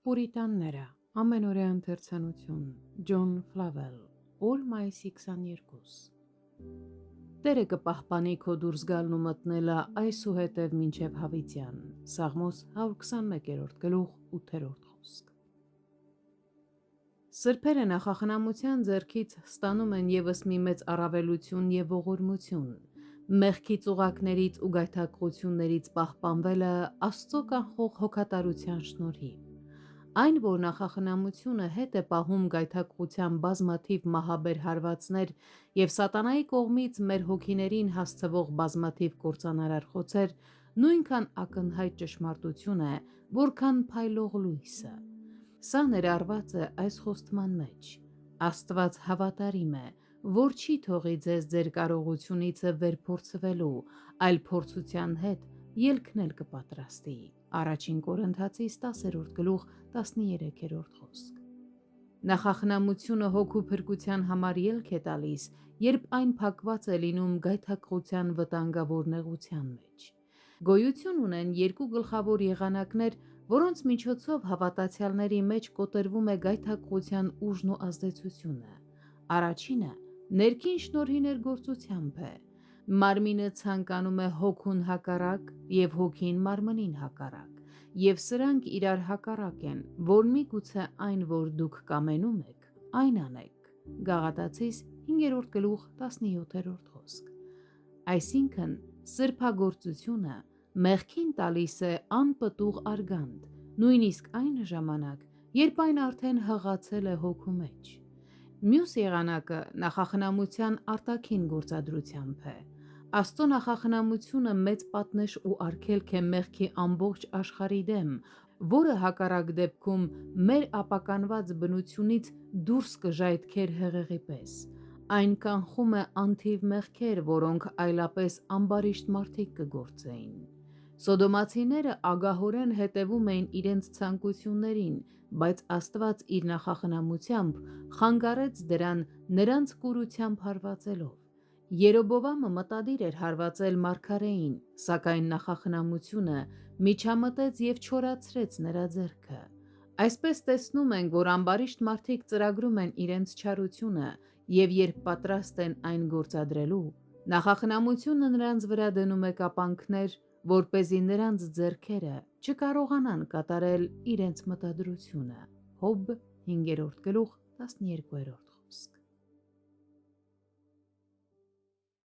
Պուրիտանները, ամենօրյա ընթերցանություն, Ջոն Ֆլավել, օր մայիսի 22 Տերը կպահպանի քո դուրս գալն ու մտնելը այսուհետև մինչև հավիտյան, Սաղմոս 121-րդ գլուխ 8-րդ խոսք Սրբերը նախախնամության ձեռքից ստանում են ևս մի մեծ առավելություն և ողորմություն, մեղքի ծուղակներից ու գայթակղություններից պահպանվելը Աստծո կանխող հոգատարության շնորհիվ Այն, որ նախախնամությունը հետ է պահում գայթակղության բազմաթիվ մահաբեր հարվածներ և սատանայի կողմից մեր հոգիներին հասցվող բազմաթիվ կործանարար խոցեր, նույնքան ակնհայտ ճշմարտություն է, որքան փայլող լույսը։ Սա ներառված է այս խոստման մեջ. Աստված հավատարիմ է, որ չի թողի ձեզ ձեր կարողությունիցը վերփորձվելու, այլ փորձության հետ ելքն էլ կպատրաստի։ Առաջին Կորնթացիս 10-րդ գլուխ 13-րդ խոսք Նախախնամությունը հոգու փրկության համար ելք է տալիս, երբ այն փակված է լինում գայթակղության վտանգավոր նեղության մեջ։ Գոյություն ունեն երկու գլխավոր եղանակներ, որոնց միջոցով հավատացյալների մեջ կոտրվում է գայթակղության ուժն ու ազդեցությունը։ Առաջինը ներքին շնորհի ներգործությամբ է։ Մարմինը ցանկանում է հոգուն հակառակ և հոգին մարմնին հակառակ, և սրանք իրար հակառակ են, որ միգուցե այն, որ դուք կամենում եք, այն անեք։ Գաղատացիս 5-րդ գլուխ 17-րդ խոսք Այսինքն, սրբագործությունը մեղքին տալիս է անպտուղ արգանդ, նույնիսկ այն ժամանակ, երբ այն արդեն հղացել է հոգու մեջ։ Մյուս եղանակը նախախնամության արտաքին գործադրությամբ է։ Աստծո նախախնամությունը մեծ պատնեշ ու արգելք է մեղքի ամբողջ աշխարհի դեմ, որը հակառակ դեպքում մեր ապականված բնությունից դուրս կժայթքեր հեղեղի պես։ Այն կանխում է անթիվ մեղքեր, որոնք այլապես ամբարիշտ մարդիկ կգործեին։ Սոդոմացիները ագահորեն հետևում էին իրենց ցանկություններին, բայց Աստված իր նախախնամությամբ խանգարեց դրան նրանց կուրությամբ հարվածելով։ Երոբովամը մտադիր էր հարվածել մարգարեին, սակայն նախախնամությունը միջամտեց և չորացրեց նրա ձեռքը։ Այսպես տեսնում ենք, որ ամբարիշտ մարդիկ ծրագրում են իրենց չարությունը և երբ պատրաստ են այն գործադրելու, նախախնամությունը նրանց վրա դնում է կապանքներ, որպեսզի նրանց ձեռքերը չկարողանան կատարել իրենց մտադրությունը։ Հոբ 5-րդ գլուխ 12-րդ խոսք